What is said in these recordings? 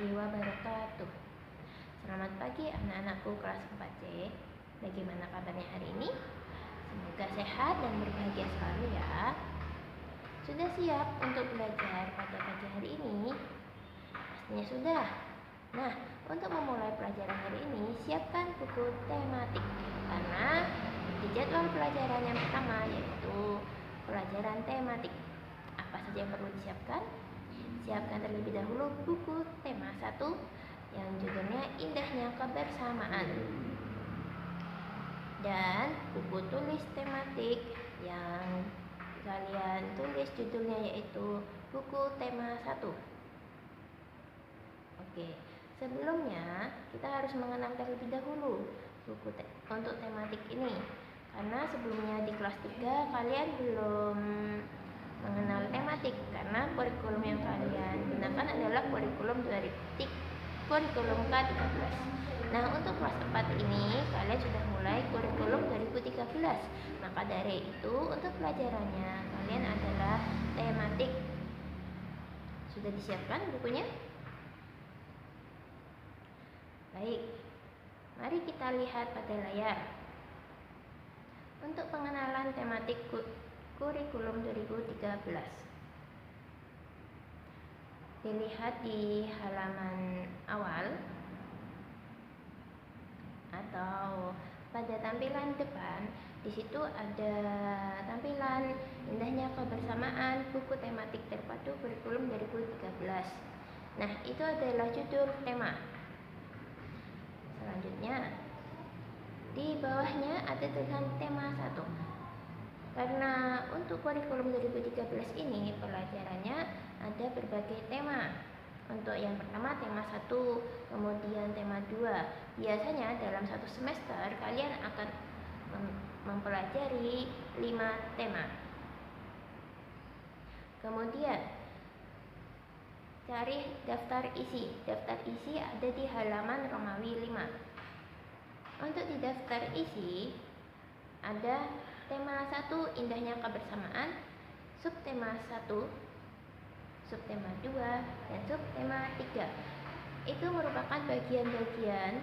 warahmatullahi wabarakatuh. Selamat pagi anak-anakku kelas 4C. Bagaimana kabarnya hari ini? Semoga sehat dan berbahagia selalu ya. Sudah siap untuk belajar pada pagi hari ini? Pastinya sudah. Nah, untuk memulai pelajaran hari ini, siapkan buku tematik. Karena di jadwal pelajaran yang pertama yaitu pelajaran tematik. Apa saja yang perlu disiapkan? Siapkan terlebih dahulu buku tema 1 yang judulnya Indahnya Kebersamaan, dan buku tulis tematik yang kalian tulis judulnya yaitu buku tema 1. Oke, sebelumnya kita harus mengenal terlebih dahulu buku untuk tematik ini, karena sebelumnya di kelas 3 kalian belum mengenal tematik, karena kurikulum yang kalian gunakan adalah kurikulum kurikulum K13. Nah, untuk kelas 4 ini kalian sudah mulai kurikulum 2013. Maka dari itu untuk pelajarannya kalian adalah tematik. Sudah disiapkan bukunya? Baik, mari kita lihat pada layar. Untuk pengenalan tematik kurikulum 2013, dilihat di halaman awal atau pada tampilan depan. Di situ ada tampilan Indahnya Kebersamaan, buku tematik terpadu kurikulum 2013. Nah, itu adalah judul tema. Selanjutnya, di bawahnya ada tulisan tema 1. Karena untuk kurikulum 2013 ini pelajarannya ada berbagai tema. Untuk yang pertama tema 1, kemudian tema 2. Biasanya dalam satu semester kalian akan mempelajari 5 tema. Kemudian cari daftar isi. Daftar isi ada di halaman Romawi 5. Untuk di daftar isi ada tema 1 Indahnya Kebersamaan, subtema 1, subtema 2, dan subtema 3. Itu merupakan bagian-bagian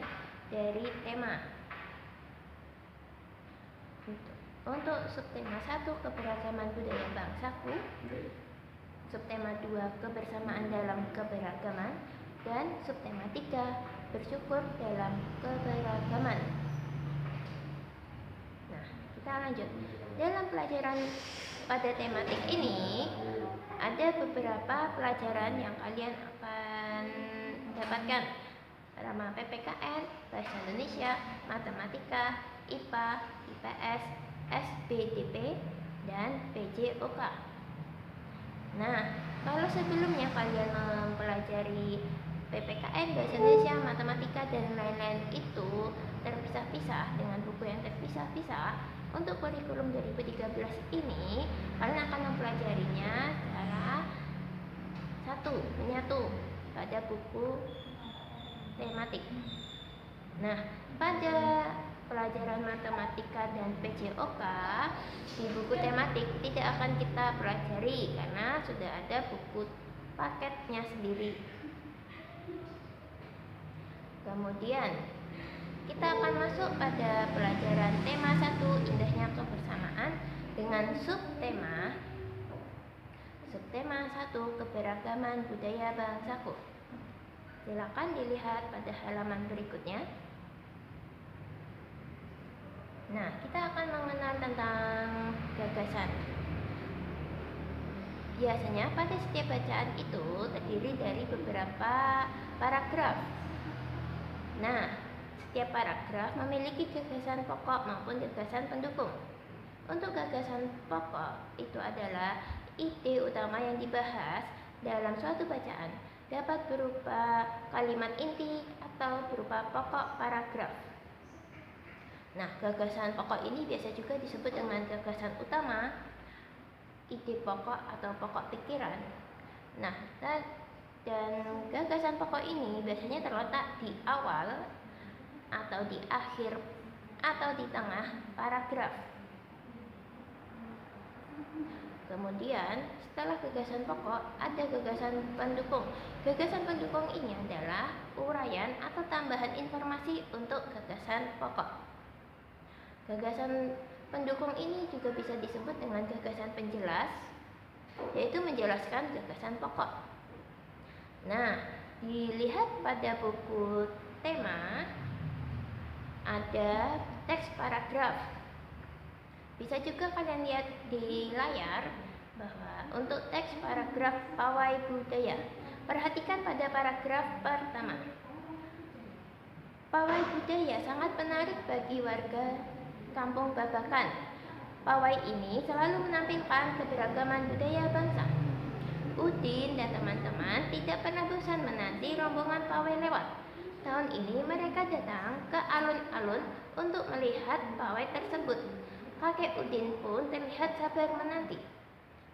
dari tema. Untuk subtema 1 Keberagaman Budaya Bangsaku, subtema 2 Kebersamaan dalam Keberagaman, dan subtema 3 Bersyukur dalam Keberagaman. Nah, kita lanjut. Dalam pelajaran pada tematik ini ada beberapa pelajaran yang kalian akan dapatkan. Pertama PPKN, Bahasa Indonesia, Matematika, IPA, IPS, SBDP, dan PJOK. Nah, kalau sebelumnya kalian mempelajari PPKN, Bahasa Indonesia, Matematika, dan lain-lain itu terpisah-pisah dengan buku yang terpisah-pisah, untuk kurikulum 2013 ini kalian akan mempelajarinya secara menyatu pada buku tematik. Nah, pada pelajaran matematika dan PJOK di buku tematik tidak akan kita pelajari karena sudah ada buku paketnya sendiri. Kemudian kita akan masuk pada pelajaran tema 1 Indahnya Kebersamaan dengan subtema 1 Keberagaman Budaya Bangsaku. Silakan dilihat pada halaman berikutnya. Nah, kita akan mengenal tentang gagasan. Biasanya pada setiap bacaan itu terdiri dari beberapa paragraf. Nah, setiap paragraf memiliki gagasan pokok maupun gagasan pendukung. Untuk gagasan pokok itu adalah ide utama yang dibahas dalam suatu bacaan, dapat berupa kalimat inti atau berupa pokok paragraf. Nah, gagasan pokok ini biasa juga disebut dengan gagasan utama, ide pokok atau pokok pikiran. Nah, dan gagasan pokok ini biasanya terletak di awal atau di akhir atau di tengah paragraf. Kemudian setelah gagasan pokok ada gagasan pendukung. Gagasan pendukung ini adalah uraian atau tambahan informasi untuk gagasan pokok. Gagasan pendukung ini juga bisa disebut dengan gagasan penjelas, yaitu menjelaskan gagasan pokok. Nah, dilihat pada buku tema ada teks paragraf. Bisa juga kalian lihat di layar bahwa untuk teks paragraf pawai budaya, perhatikan pada paragraf pertama. Pawai budaya sangat menarik bagi warga Kampung Babakan. Pawai ini selalu menampilkan keberagaman budaya bangsa. Udin dan teman-teman tidak pernah bosan menanti rombongan pawai lewat. Tahun ini mereka datang ke alun-alun untuk melihat pawai tersebut. Kakek Udin pun terlihat sabar menanti.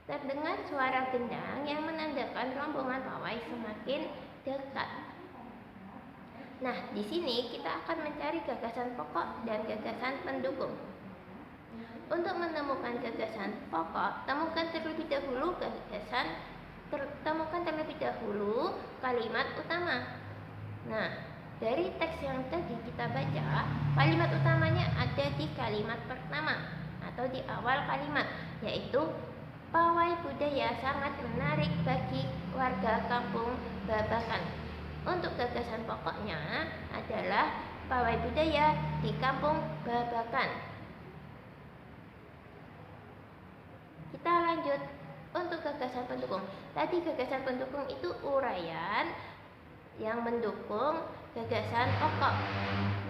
Terdengar suara gendang yang menandakan rombongan pawai semakin dekat. Nah, di sini kita akan mencari gagasan pokok dan gagasan pendukung. Untuk menemukan gagasan pokok, temukan terlebih dahulu kalimat utama. Nah, dari teks yang tadi kita baca, kalimat utamanya ada di kalimat pertama atau di awal kalimat, yaitu pawai budaya sangat menarik bagi warga Kampung Babakan. Untuk gagasan pokoknya adalah pawai budaya di Kampung Babakan. Kita lanjut untuk gagasan pendukung. Tadi gagasan pendukung itu uraian yang mendukung gagasan pokok.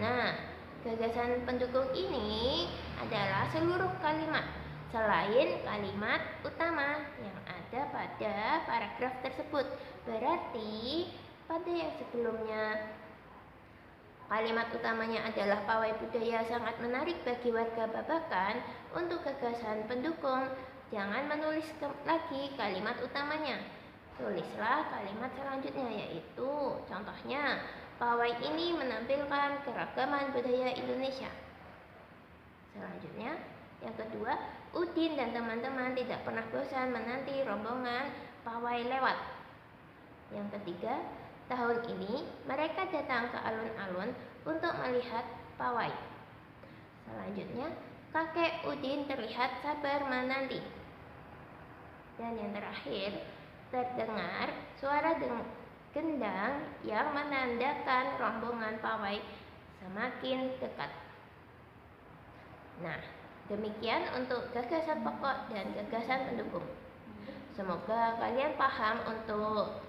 Nah, gagasan pendukung ini adalah seluruh kalimat selain kalimat utama yang ada pada paragraf tersebut. Berarti pada yang sebelumnya kalimat utamanya adalah pawai budaya sangat menarik bagi warga Babakan. Untuk gagasan pendukung, jangan menulis lagi kalimat utamanya. Tulislah kalimat selanjutnya, yaitu contohnya pawai ini menampilkan keragaman budaya Indonesia. Selanjutnya, yang kedua, Udin dan teman-teman tidak pernah bosan menanti rombongan pawai lewat. Yang ketiga, tahun ini mereka datang ke alun-alun untuk melihat pawai. Selanjutnya, kakek Udin terlihat sabar menanti. Dan yang terakhir, terdengar suara gendang yang menandakan rombongan pawai semakin dekat. Nah, demikian untuk gagasan pokok dan gagasan pendukung. Semoga kalian paham untuk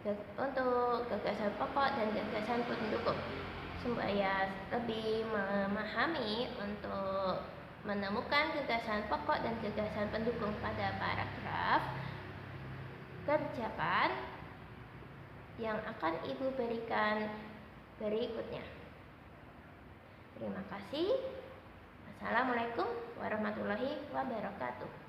gagasan pokok dan gagasan pendukung, supaya lebih memahami untuk menemukan gagasan pokok dan gagasan pendukung pada paragraf. Kerjakan yang akan Ibu berikan berikutnya. Terima kasih. Assalamualaikum warahmatullahi wabarakatuh.